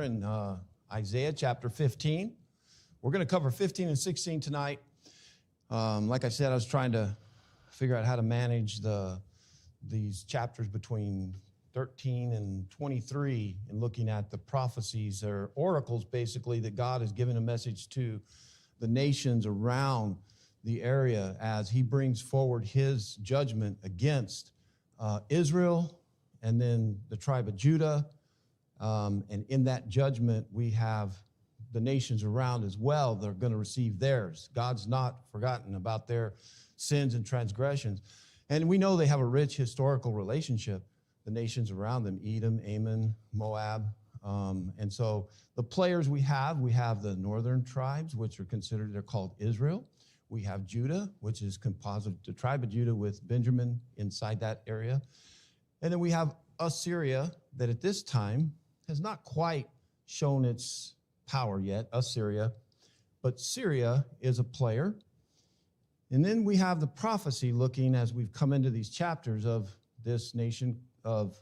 In Isaiah chapter 15. We're going to cover 15 and 16 tonight. Like I said, I was trying to figure out how to manage these chapters between 13 and 23 and looking at the prophecies or oracles, basically, that God has given a message to the nations around the area as he brings forward his judgment against Israel and then the tribe of Judah. And in that judgment, we have the nations around as well. They're going to receive theirs. God's not forgotten about their sins and transgressions. And we know they have a rich historical relationship, the nations around them, Edom, Ammon, Moab. And so the players we have the northern tribes, which are considered, they're called Israel. We have Judah, which is composite, the tribe of Judah with Benjamin inside that area. And then we have Assyria, that at this time has not quite shown its power yet, Assyria, but Syria is a player. And then we have the prophecy looking, as we've come into these chapters, of this nation of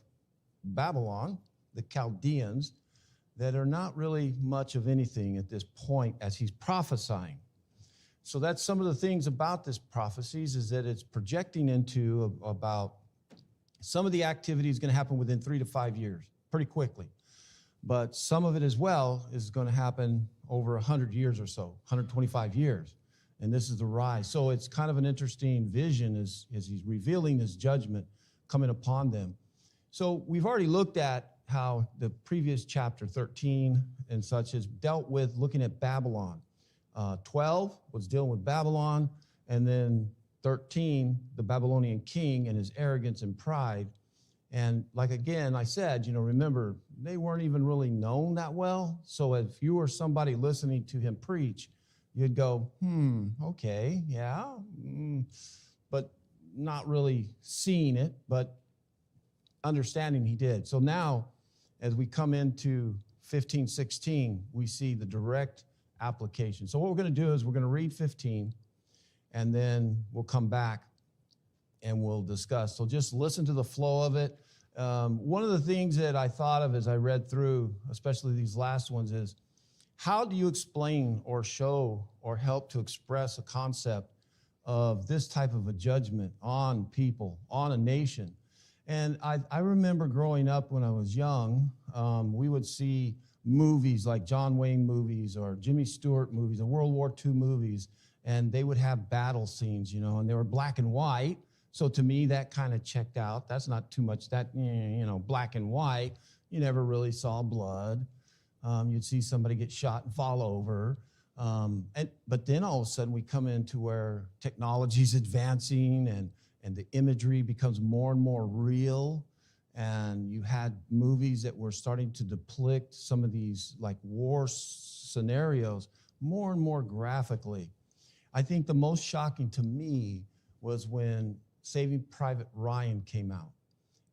Babylon, the Chaldeans, that are not really much of anything at this point as he's prophesying. So that's some of the things about this prophecies, is that it's projecting into about some of the activity is going to happen within 3 to 5 years, pretty quickly. But some of it as well is going to happen over 100 years or so, 125 years. And this is the rise. So it's kind of an interesting vision as he's revealing his judgment coming upon them. So we've already looked at how the previous chapter 13 and such has dealt with looking at Babylon. 12 was dealing with Babylon, and then 13, the Babylonian king and his arrogance and pride. And like, again, I said, remember, they weren't even really known that well. So if you were somebody listening to him preach, you'd go, okay, yeah, but not really seeing it, but understanding he did. So now, as we come into 15, 16, we see the direct application. So what we're going to do is we're going to read 15, and then we'll come back and we'll discuss. So just listen to the flow of it. One of the things that I thought of as I read through, especially these last ones, is how do you explain or show or help to express a concept of this type of a judgment on people, on a nation? And I remember growing up when I was young, we would see movies like John Wayne movies or Jimmy Stewart movies or World War II movies, and they would have battle scenes, and they were black and white. So to me, that kind of checked out. That's not too much that, black and white. You never really saw blood. You'd see somebody get shot and fall over. But then all of a sudden we come into where technology's advancing and the imagery becomes more and more real. And you had movies that were starting to depict some of these like war scenarios more and more graphically. I think the most shocking to me was when Saving Private Ryan came out.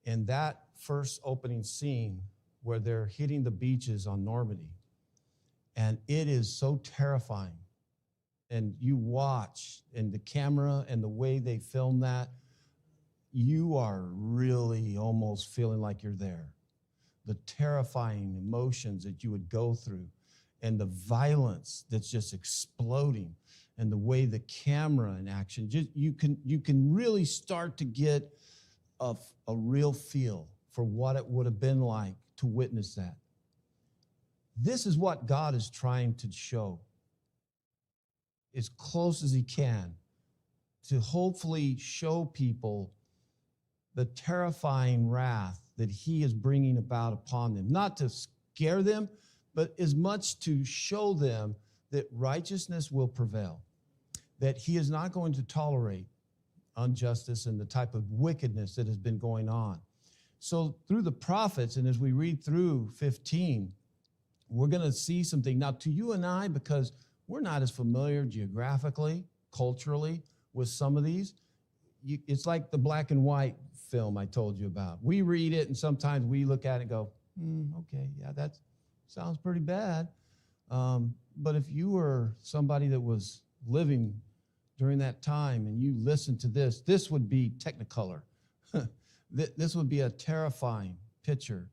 And that first opening scene where they're hitting the beaches on Normandy. And it is so terrifying. And you watch, and the camera and the way they film that, you are really almost feeling like you're there. The terrifying emotions that you would go through and the violence that's just exploding and the way the camera in action, just, you can really start to get a real feel for what it would have been like to witness that. This is what God is trying to show as close as he can, to hopefully show people the terrifying wrath that he is bringing about upon them. Not to scare them, but as much to show them that righteousness will prevail, that he is not going to tolerate injustice and the type of wickedness that has been going on. So through the prophets, and as we read through 15, we're going to see something. Now, to you and I, because we're not as familiar geographically, culturally, with some of these, it's like the black and white film I told you about. We read it, and sometimes we look at it and go, okay, yeah, that sounds pretty bad. But if you were somebody that was living during that time and you listened to this would be Technicolor. This would be a terrifying picture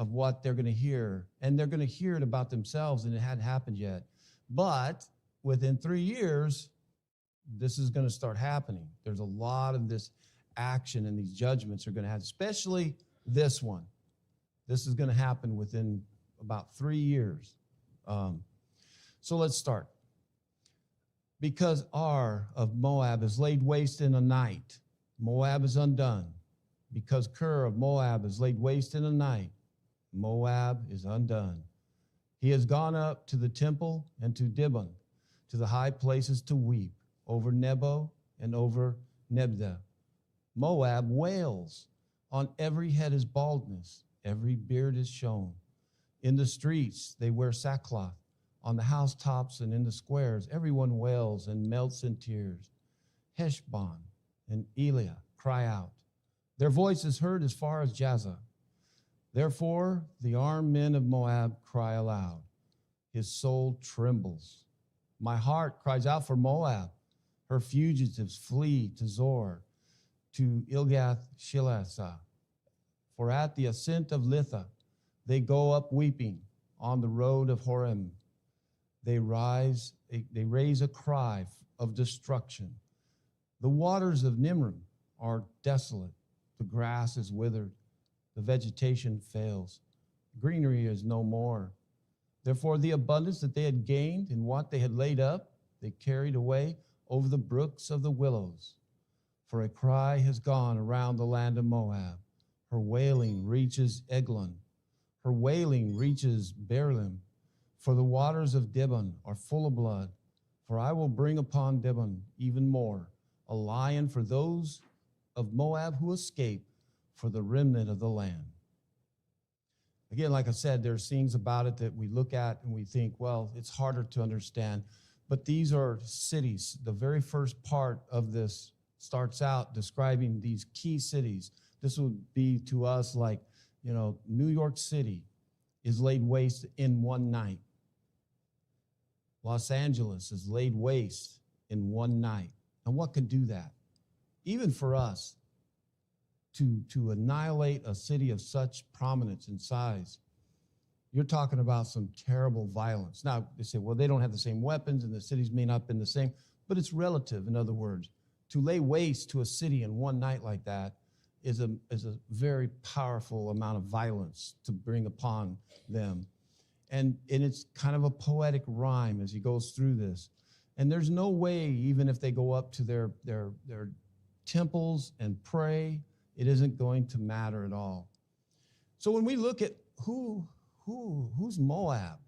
of what they're going to hear. And they're going to hear it about themselves, and it hadn't happened yet. But within 3 years, this is going to start happening. There's a lot of this action, and these judgments are going to happen, especially this one. This is going to happen within about 3 years. So let's start. Because Ar of Moab is laid waste in a night, Moab is undone. Because Ker of Moab is laid waste in a night, Moab is undone. He has gone up to the temple and to Dibon, to the high places to weep, over Nebo and over Nebda. Moab wails. On every head is baldness, every beard is shown. In the streets they wear sackcloth. On the housetops and in the squares, everyone wails and melts in tears. Heshbon and Eliah cry out. Their voice is heard as far as Jaza. Therefore, the armed men of Moab cry aloud. His soul trembles. My heart cries out for Moab. Her fugitives flee to Zor, to Ilgath-Shilasa. For at the ascent of Litha, they go up weeping on the road of Horem. They raise a cry of destruction. The waters of Nimrim are desolate. The grass is withered. The vegetation fails. Greenery is no more. Therefore, the abundance that they had gained and what they had laid up, they carried away over the brooks of the willows. For a cry has gone around the land of Moab. Her wailing reaches Eglon. Her wailing reaches Berlim. For the waters of Dibon are full of blood. For I will bring upon Dibon even more, a lion for those of Moab who escape, for the remnant of the land. Again, like I said, there's things about it that we look at and we think, well, it's harder to understand. But these are cities. The very first part of this starts out describing these key cities. This would be to us like, New York City is laid waste in one night. Los Angeles is laid waste in one night. And what could do that? Even for us, to annihilate a city of such prominence and size, you're talking about some terrible violence. Now, they say, well, they don't have the same weapons and the cities may not have been the same, but it's relative, in other words. To lay waste to a city in one night like that is a very powerful amount of violence to bring upon them. And it's kind of a poetic rhyme as he goes through this. And there's no way, even if they go up to their temples and pray, it isn't going to matter at all. So when we look at who's Moab,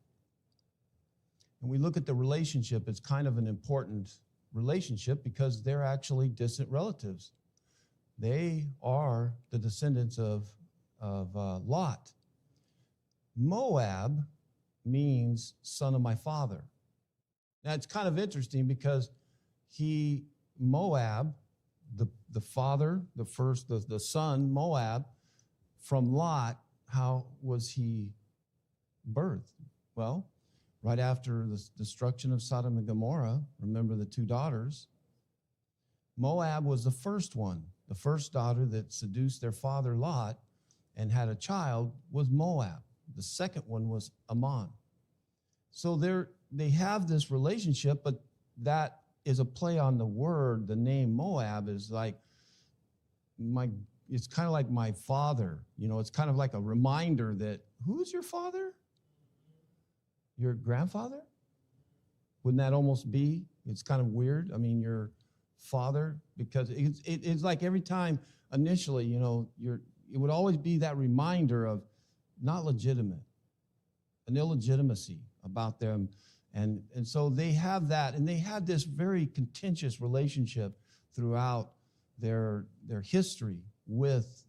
and we look at the relationship, it's kind of an important relationship because they're actually distant relatives. They are the descendants of Lot. Moab means son of my father. Now it's kind of interesting because Moab, the father, the son, Moab, from Lot, how was he birthed? Well, right after the destruction of Sodom and Gomorrah, remember the two daughters, Moab was the first one. The first daughter that seduced their father Lot and had a child was Moab. The second one was Ammon. So they have this relationship, but that is a play on the word. The name Moab is like it's kind of like my father. It's kind of like a reminder that who's your father? Your grandfather? Wouldn't that almost be? It's kind of weird. I mean, your father, because it's like every time initially, it would always be that reminder of not legitimate, an illegitimacy about them. And so they have that, and they had this very contentious relationship throughout their history with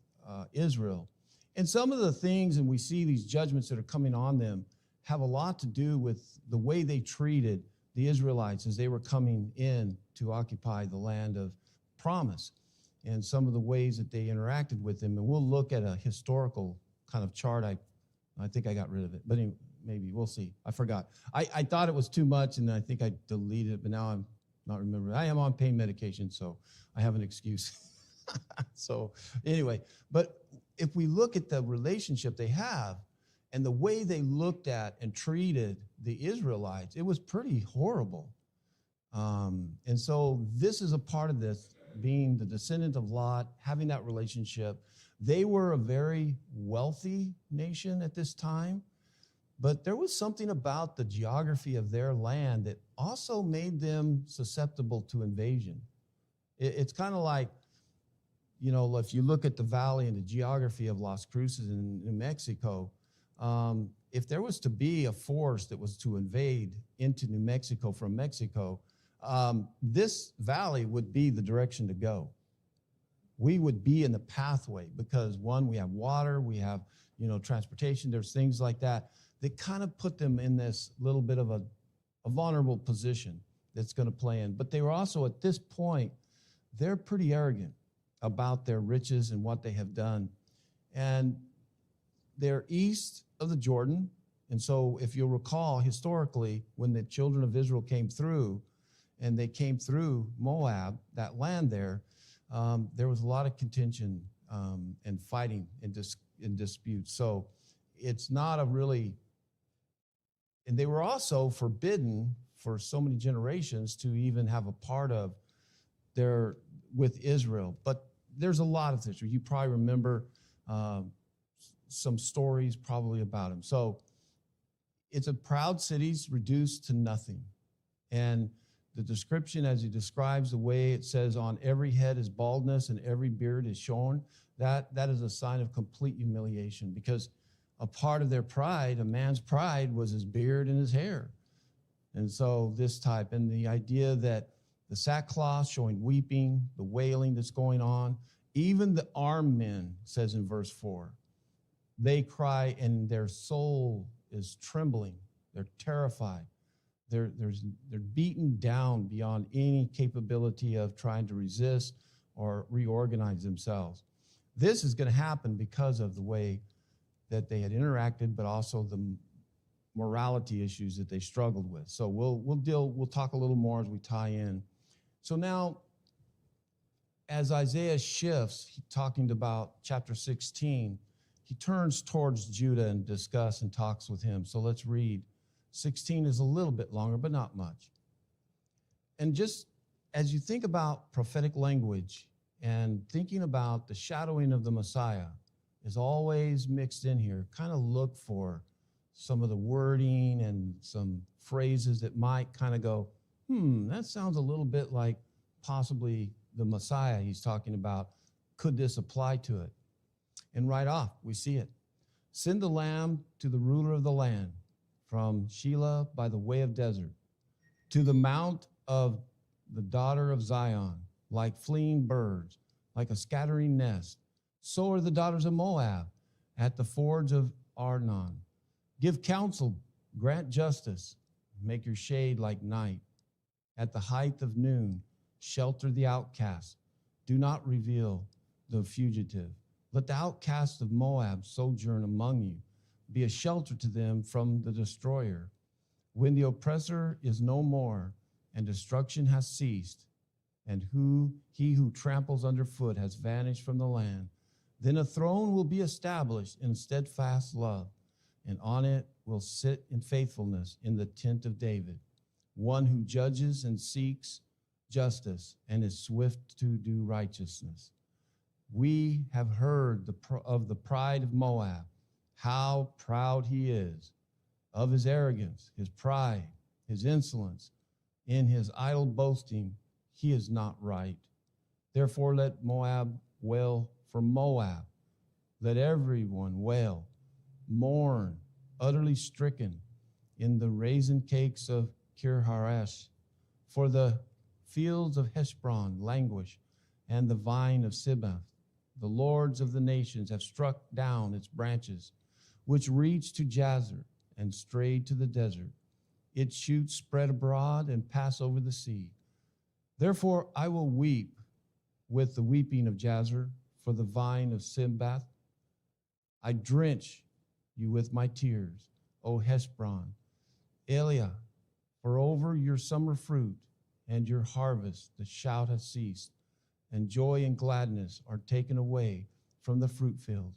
Israel. And some of the things, and we see these judgments that are coming on them, have a lot to do with the way they treated the Israelites as they were coming in to occupy the land of promise, and some of the ways that they interacted with them. And we'll look at a historical kind of chart. I think I got rid of it, but anyway, maybe we'll see. I forgot. I thought it was too much, and I think I deleted it, but now I'm not remembering. I am on pain medication, so I have an excuse. So anyway, but if we look at the relationship they have, And the way they looked at and treated the Israelites, it was pretty horrible. And so this is a part of this, being the descendant of Lot, having that relationship. They were a very wealthy nation at this time, but there was something about the geography of their land that also made them susceptible to invasion. It's kind of like, you know, if you look at the valley and the geography of Las Cruces in New Mexico, if there was to be a force that was to invade into New Mexico from Mexico, this valley would be the direction to go. We would be in the pathway because, one, we have water, we have, you know, transportation, there's things like that that kind of put them in this little bit of a vulnerable position that's going to play in. But they were also, at this point, they're pretty arrogant about their riches and what they have done. And they're east of the Jordan. And so if you'll recall, historically, when the children of Israel came through, and they came through Moab, that land there was a lot of contention and fighting and disputes. So it's not a really, and they were also forbidden for so many generations to even have a part of their, with Israel. But there's a lot of history. You probably remember some stories probably about them. So it's a proud cities reduced to nothing. And the description, as he describes the way it says, on every head is baldness and every beard is shorn, that is a sign of complete humiliation, because a part of their pride, a man's pride, was his beard and his hair. And so this type, and the idea that the sackcloth showing weeping, the wailing that's going on, even the armed men, says in verse 4, they cry and their soul is trembling. They're terrified. They're beaten down beyond any capability of trying to resist or reorganize themselves. This is going to happen because of the way that they had interacted, but also the morality issues that they struggled with. So we'll talk a little more as we tie in. So now, as Isaiah shifts, talking about chapter 16, he turns towards Judah and discusses and talks with him. So let's read. 16 is a little bit longer, but not much. And just as you think about prophetic language and thinking about the shadowing of the Messiah is always mixed in here, kind of look for some of the wording and some phrases that might kind of go, that sounds a little bit like possibly the Messiah he's talking about. Could this apply to it? And right off, we see it. Send the lamb to the ruler of the land, from Shelah by the way of desert, to the mount of the daughter of Zion, like fleeing birds, like a scattering nest. So are the daughters of Moab at the fords of Arnon. Give counsel, grant justice, make your shade like night. At the height of noon, shelter the outcast. Do not reveal the fugitive. Let the outcast of Moab sojourn among you. Be a shelter to them from the destroyer. When the oppressor is no more and destruction has ceased, and he who tramples underfoot has vanished from the land, then a throne will be established in steadfast love, and on it will sit in faithfulness in the tent of David, one who judges and seeks justice and is swift to do righteousness. We have heard of the pride of Moab, how proud he is, of his arrogance, his pride, his insolence. In his idle boasting, he is not right. Therefore, let Moab wail for Moab. Let everyone wail, mourn, utterly stricken in the raisin cakes of Kir-Haresh. For the fields of Heshbon languish, and the vine of Sibmath. The lords of the nations have struck down its branches, which reach to Jazer and strayed to the desert. Its shoots spread abroad and pass over the sea. Therefore I will weep with the weeping of Jazer for the vine of Sibmath. I drench you with my tears, O Heshbon, Eliah, for over your summer fruit and your harvest the shout has ceased, and joy and gladness are taken away from the fruit field.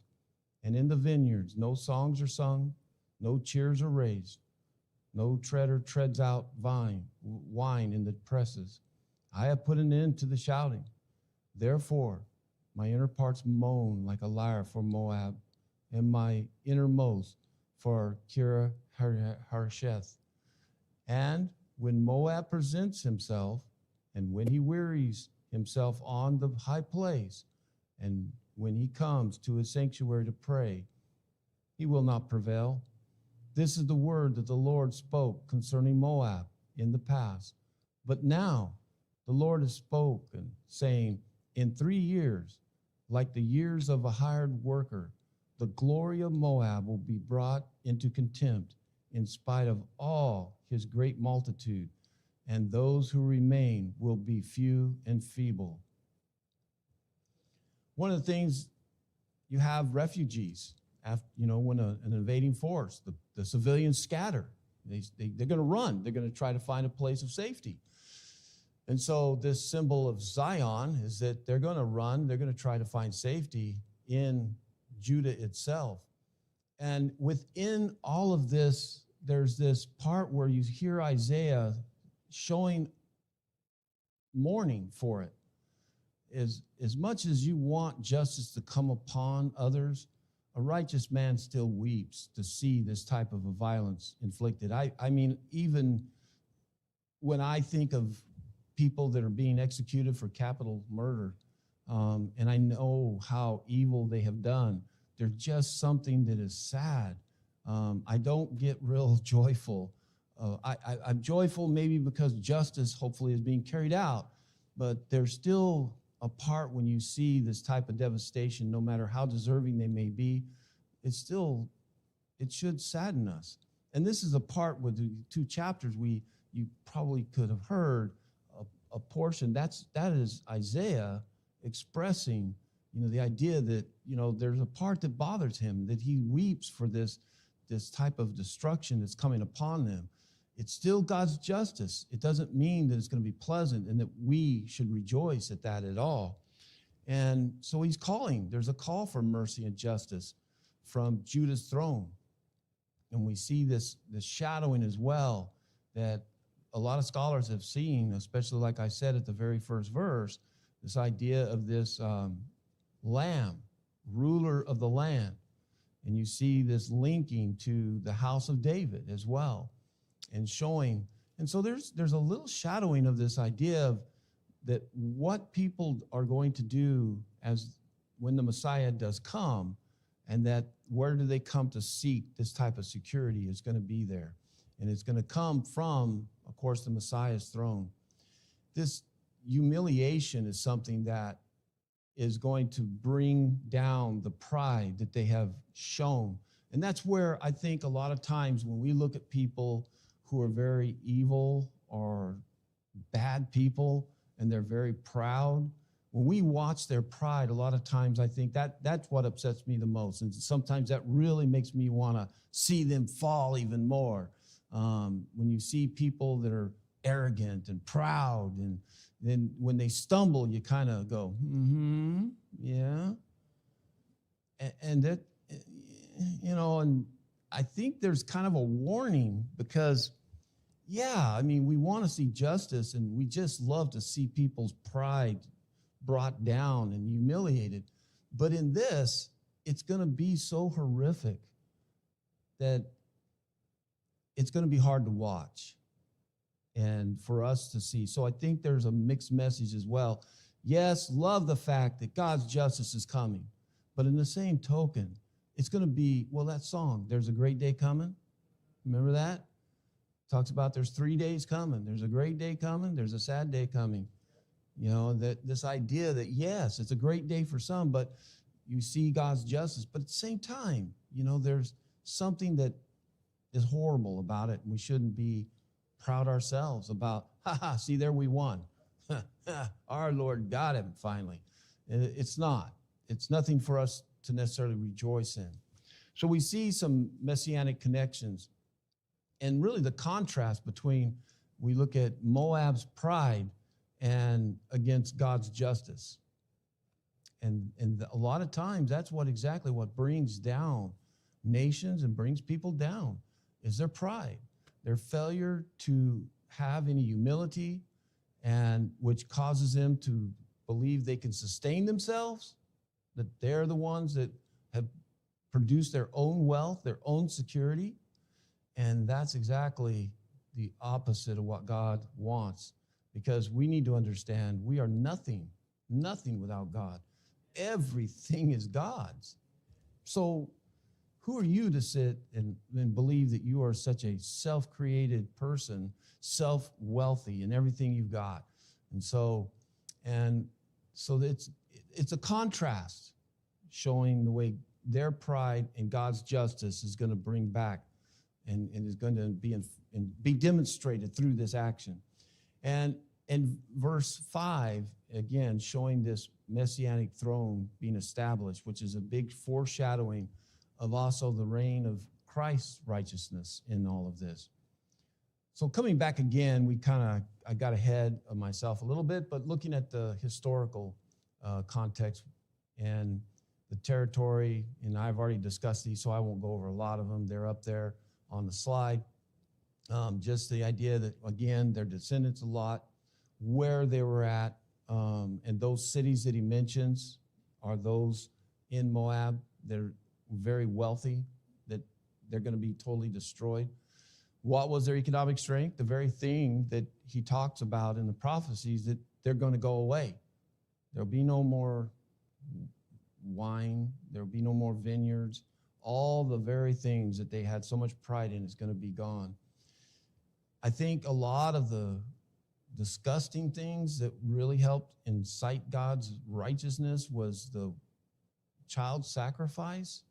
And in the vineyards no songs are sung, No cheers are raised. No treader treads out wine in the presses. I have put an end to the shouting. Therefore, my inner parts moan like a lyre for Moab, and my innermost for Kira Harsheth. And when Moab presents himself, and when he wearies himself on the high place, and when he comes to his sanctuary to pray, he will not prevail. This is the word that the Lord spoke concerning Moab in the past. But now the Lord has spoken, saying, in 3 years, like the years of a hired worker, the glory of Moab will be brought into contempt in spite of all his great multitude, and those who remain will be few and feeble. One of the things, you have refugees. When an invading force, the civilians scatter. They're going to run. They're going to try to find a place of safety. And so this symbol of Zion is that they're going to run. They're going to try to find safety in Judah itself. And within all of this, there's this part where you hear Isaiah showing mourning for it. As much as you want justice to come upon others, a righteous man still weeps to see this type of a violence inflicted. I mean, even when I think of people that are being executed for capital murder, and I know how evil they have done, there's just something that is sad. I don't get real joyful. I'm joyful maybe because justice hopefully is being carried out, but there's still a part when you see this type of devastation, no matter how deserving they may be, it should sadden us. And this is a part with the 2 chapters you probably could have heard a portion. That is Isaiah expressing, the idea that, there's a part that bothers him, that he weeps for this type of destruction that's coming upon them. It's still God's justice. It doesn't mean that it's going to be pleasant and that we should rejoice at that at all. And so he's calling. There's a call for mercy and justice from Judah's throne. And we see this shadowing as well that a lot of scholars have seen, especially like I said at the very first verse, this idea of this lamb, ruler of the land. And you see this linking to the house of David as well. And showing, and so there's a little shadowing of this idea of that what people are going to do as when the Messiah does come, and that where do they come to seek this type of security is going to be there. And it's going to come from, of course, the Messiah's throne. This humiliation is something that is going to bring down the pride that they have shown. And that's where I think a lot of times when we look at people who are very evil or bad people, and they're very proud, when we watch their pride, a lot of times I think that's what upsets me the most. And sometimes that really makes me want to see them fall even more. When you see people that are arrogant and proud, and then when they stumble, you kind of go, yeah. And that, and I think there's kind of a warning because, we want to see justice, and we just love to see people's pride brought down and humiliated. But in this, it's going to be so horrific that it's going to be hard to watch and for us to see. So I think there's a mixed message as well. Yes, love the fact that God's justice is coming. But in the same token, it's going to be, that song, There's a Great Day Coming. Remember that? Talks about there's 3 days coming. There's a great day coming. There's a sad day coming. That this idea that, yes, it's a great day for some, but you see God's justice. But at the same time, there's something that is horrible about it. And we shouldn't be proud ourselves about, see, there we won. Our Lord got him finally. It's not. It's nothing for us to necessarily rejoice in. So we see some messianic connections. And really the contrast between, we look at Moab's pride and against God's justice. And a lot of times that's exactly what brings down nations and brings people down is their pride, their failure to have any humility, and which causes them to believe they can sustain themselves, that they're the ones that have produced their own wealth, their own security. And that's exactly the opposite of what God wants, because we need to understand we are nothing without God. Everything is God's. So who are you to sit and believe that you are such a self-created person, self-wealthy in everything you've got? And so it's a contrast showing the way their pride and God's justice is going to bring back and is going to be demonstrated through this action. And in verse 5, again, showing this Messianic throne being established, which is a big foreshadowing of also the reign of Christ's righteousness in all of this. So coming back again, I got ahead of myself a little bit, but looking at the historical context and the territory, and I've already discussed these, so I won't go over a lot of them. They're up there on the slide. Just the idea that, again, their descendants a lot, where they were at, and those cities that he mentions are those in Moab. They're very wealthy, that they're going to be totally destroyed. What was their economic strength? The very thing that he talks about in the prophecies, that they're going to go away. There'll be no more wine. There'll be no more vineyards. All the very things that they had so much pride in is going to be gone. I think a lot of the disgusting things that really helped incite God's righteousness was the child sacrifice.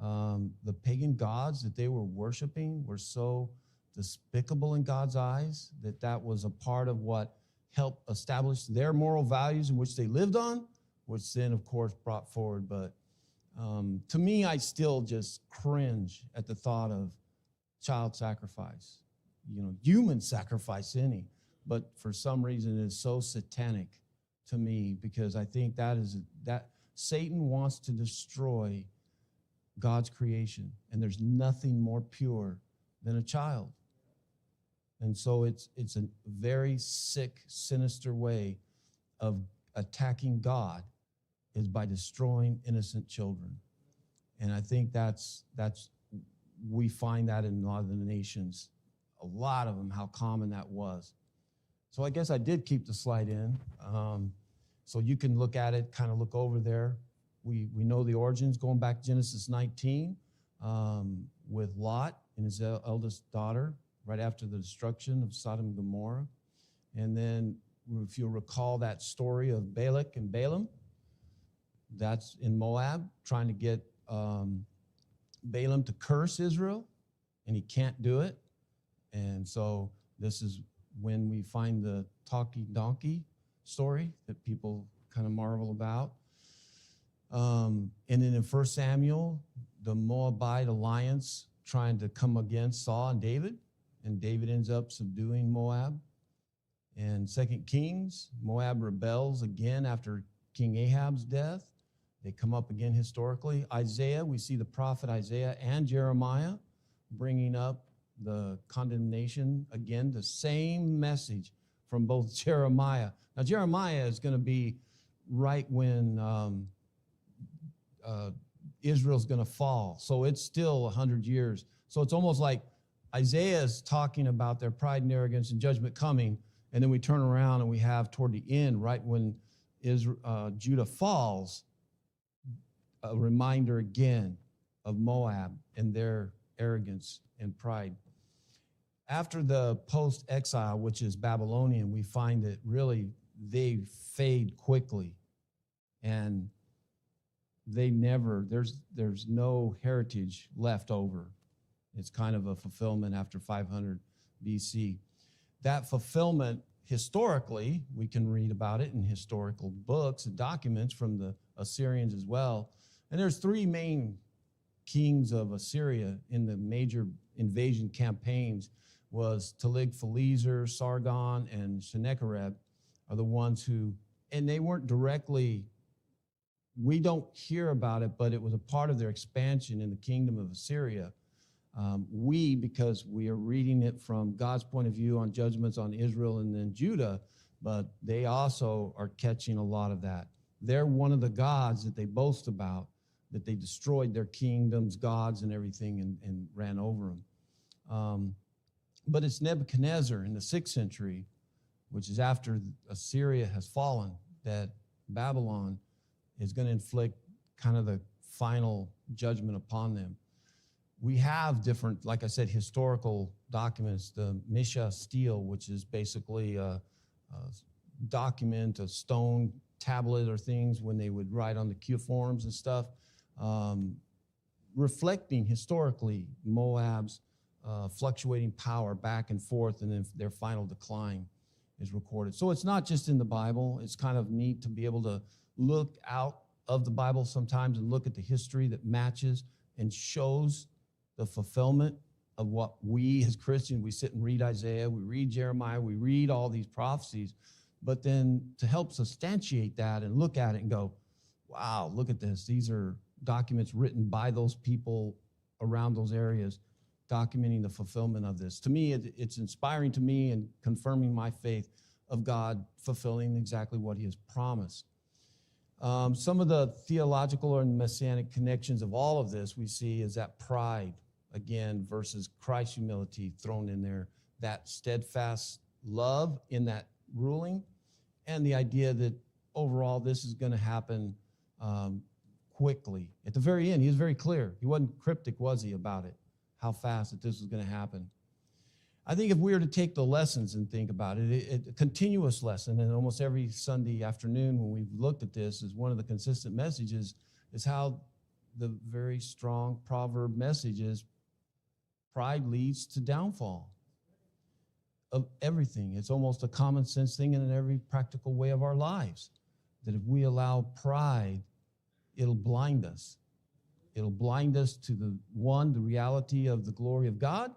The pagan gods that they were worshiping were so despicable in God's eyes that was a part of what helped establish their moral values in which they lived on, which then, of course, brought forward. But to me, I still just cringe at the thought of child sacrifice, human sacrifice, but for some reason it is so satanic to me, because I think that Satan wants to destroy God's creation, and there's nothing more pure than a child. And so it's a very sick, sinister way of attacking God, is by destroying innocent children. And I think we find that in a lot of the nations, a lot of them, how common that was. So I guess I did keep the slide in. So you can look at it, kind of look over there. We know the origins going back to Genesis 19 with Lot and his eldest daughter right after the destruction of Sodom and Gomorrah. And then if you'll recall that story of Balak and Balaam, that's in Moab, trying to get Balaam to curse Israel, and he can't do it. And so this is when we find the talking donkey story that people kind of marvel about. And then in 1 Samuel, the Moabite alliance trying to come against Saul and David ends up subduing Moab. And 2 Kings, Moab rebels again after King Ahab's death. They come up again historically. Isaiah, we see the prophet Isaiah and Jeremiah bringing up the condemnation again, the same message from both Jeremiah. Now, Jeremiah is going to be right when Israel's going to fall. So it's still 100 years. So it's almost like Isaiah is talking about their pride and arrogance and judgment coming, and then we turn around and we have toward the end, right when Judah falls, a reminder again of Moab and their arrogance and pride. After the post-exile, which is Babylonian, we find that really they fade quickly, and there's no heritage left over. It's kind of a fulfillment after 500 BC. That fulfillment, historically, we can read about it in historical books and documents from the Assyrians as well. And there's three main kings of Assyria in the major invasion campaigns was Tiglath-Pileser, Sargon, and Sennacherib are the ones who, and they weren't directly we don't hear about it, but it was a part of their expansion in the kingdom of Assyria. Because we are reading it from God's point of view on judgments on Israel and then Judah, but they also are catching a lot of that. They're one of the gods that they boast about, that they destroyed their kingdoms, gods, and everything and ran over them. But it's Nebuchadnezzar in the 6th century, which is after Assyria has fallen, that Babylon is going to inflict kind of the final judgment upon them. We have different, like I said, historical documents, the Misha stele, which is basically a document, a stone tablet or things when they would write on the cuneiforms and stuff, reflecting historically Moab's fluctuating power back and forth, and then their final decline is recorded. So it's not just in the Bible. It's kind of neat to be able to look out of the Bible sometimes and look at the history that matches and shows the fulfillment of what we as Christians, we sit and read Isaiah, we read Jeremiah, we read all these prophecies, but then to help substantiate that and look at it and go, wow, look at this. These are documents written by those people around those areas, documenting the fulfillment of this. To me, it's inspiring to me and confirming my faith of God fulfilling exactly what he has promised. Some of the theological and messianic connections of all of this we see is that pride, again, versus Christ's humility thrown in there, that steadfast love in that ruling, and the idea that overall this is going to happen quickly. At the very end, he was very clear. He wasn't cryptic, was he, about it, how fast that this was going to happen. I think if we were to take the lessons and think about it, a continuous lesson, and almost every Sunday afternoon when we've looked at this, is one of the consistent messages is how the very strong proverb message is pride leads to downfall of everything. It's almost a common sense thing in every practical way of our lives, that if we allow pride, it'll blind us. It'll blind us to the reality of the glory of God.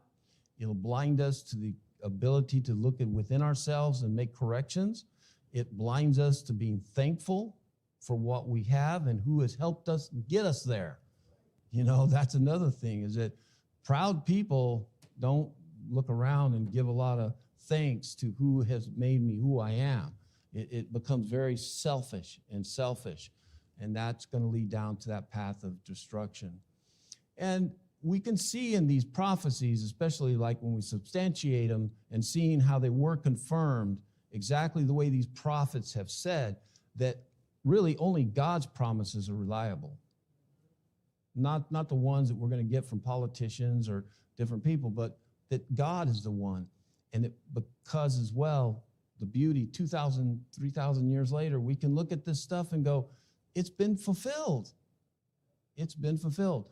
It'll blind us to the ability to look at within ourselves and make corrections. It blinds us to being thankful for what we have and who has helped us get us there. You know, that's another thing, is that proud people don't look around and give a lot of thanks to who has made me who I am. It becomes very selfish, and that's going to lead down to that path of destruction. And we can see in these prophecies, especially like when we substantiate them and seeing how they were confirmed exactly the way these prophets have said, that really only God's promises are reliable. Not the ones that we're going to get from politicians or different people, but that God is the one. And because as well, the beauty, 2,000, 3,000 years later, we can look at this stuff and go, it's been fulfilled. It's been fulfilled.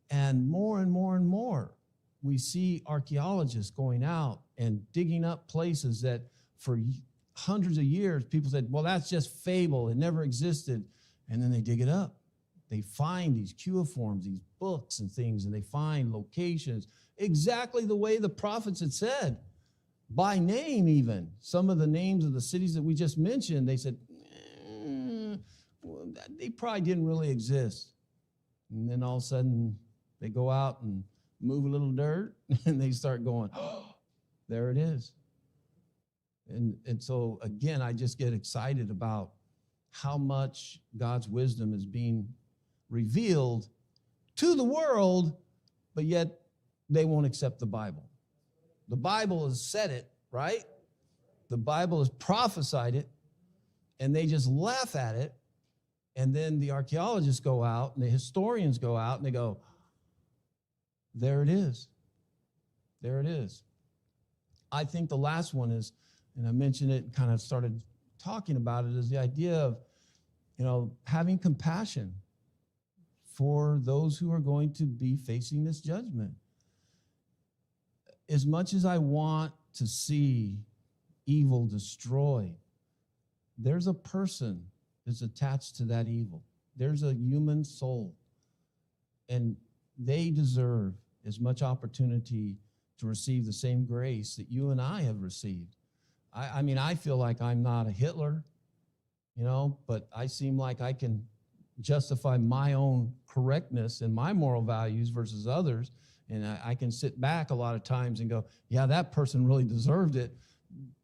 And more and more and more, we see archaeologists going out and digging up places that for hundreds of years, people said, well, that's just fable. It never existed. And then they dig it up. They find these cuneiforms, these books and things, and they find locations exactly the way the prophets had said, by name even. Some of the names of the cities that we just mentioned, they said, well, they probably didn't really exist. And then all of a sudden, they go out and move a little dirt, and they start going, oh, there it is. And so, again, I just get excited about how much God's wisdom is being revealed to the world, but yet they won't accept the Bible. The Bible has said it, right? The Bible has prophesied it, and they just laugh at it. And then the archaeologists go out and the historians go out and they go, there it is. There it is. I think the last one is, and I mentioned it and kind of started talking about it, is the idea of, having compassion for those who are going to be facing this judgment. As much as I want to see evil destroyed, there's a person that's attached to that evil. There's a human soul, and they deserve as much opportunity to receive the same grace that you and I have received. I feel like I'm not a Hitler, but I seem like I can justify my own correctness and my moral values versus others. And I can sit back a lot of times and go, yeah, that person really deserved it.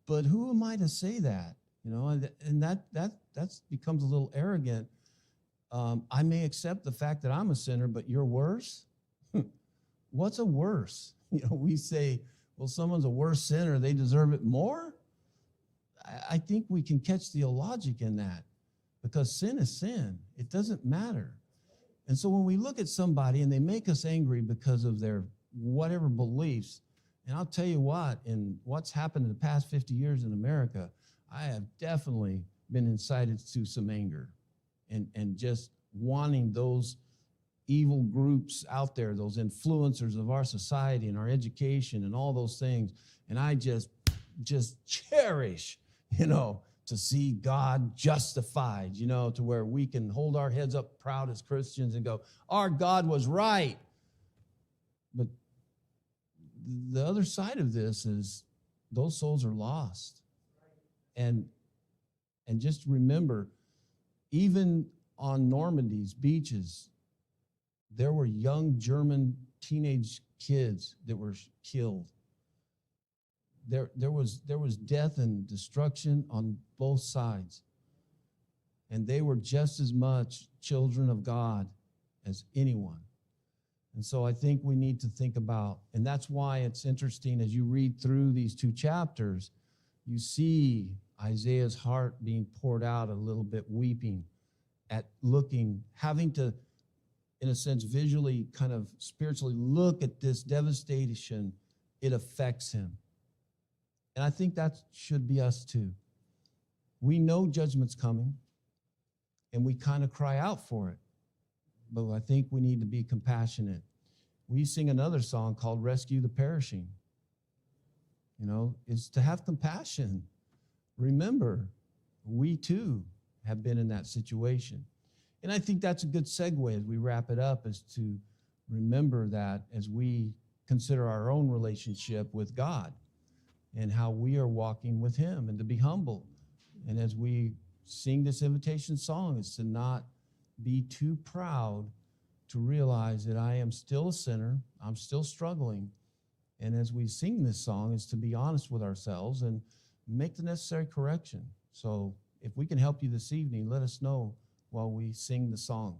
But who am I to say that? You know, and that becomes a little arrogant. I may accept the fact that I'm a sinner, but you're worse? What's a worse? You know, we say, well, someone's a worse sinner, they deserve it more? I think we can catch the logic in that, because sin is sin. It doesn't matter. And so when we look at somebody and they make us angry because of their whatever beliefs, and I'll tell you what, in what's happened in the past 50 years in America, I have definitely been incited to some anger and just wanting those evil groups out there, those influencers of our society and our education and all those things. And I just cherish, you know, to see God justified, you know, to where we can hold our heads up proud as Christians and go, our God was right. But the other side of this is those souls are lost. And just remember, even on Normandy's beaches, there were young German teenage kids that were killed. There was death and destruction on both sides. And they were just as much children of God as anyone. And so I think we need to think about, and that's why it's interesting as you read through these two chapters, you see Isaiah's heart being poured out a little bit, weeping at looking, having to, in a sense, visually, kind of spiritually look at this devastation. It affects him. And I think that should be us too. We know judgment's coming, and we kind of cry out for it. But I think we need to be compassionate. We sing another song called Rescue the Perishing. You know, it's to have compassion. Remember, we too have been in that situation. And I think that's a good segue as we wrap it up, is to remember that as we consider our own relationship with God and how we are walking with him, and to be humble. And as we sing this invitation song, it's to not be too proud to realize that I am still a sinner, I'm still struggling. And as we sing this song, is to be honest with ourselves and make the necessary correction. So if we can help you this evening, let us know while we sing the song.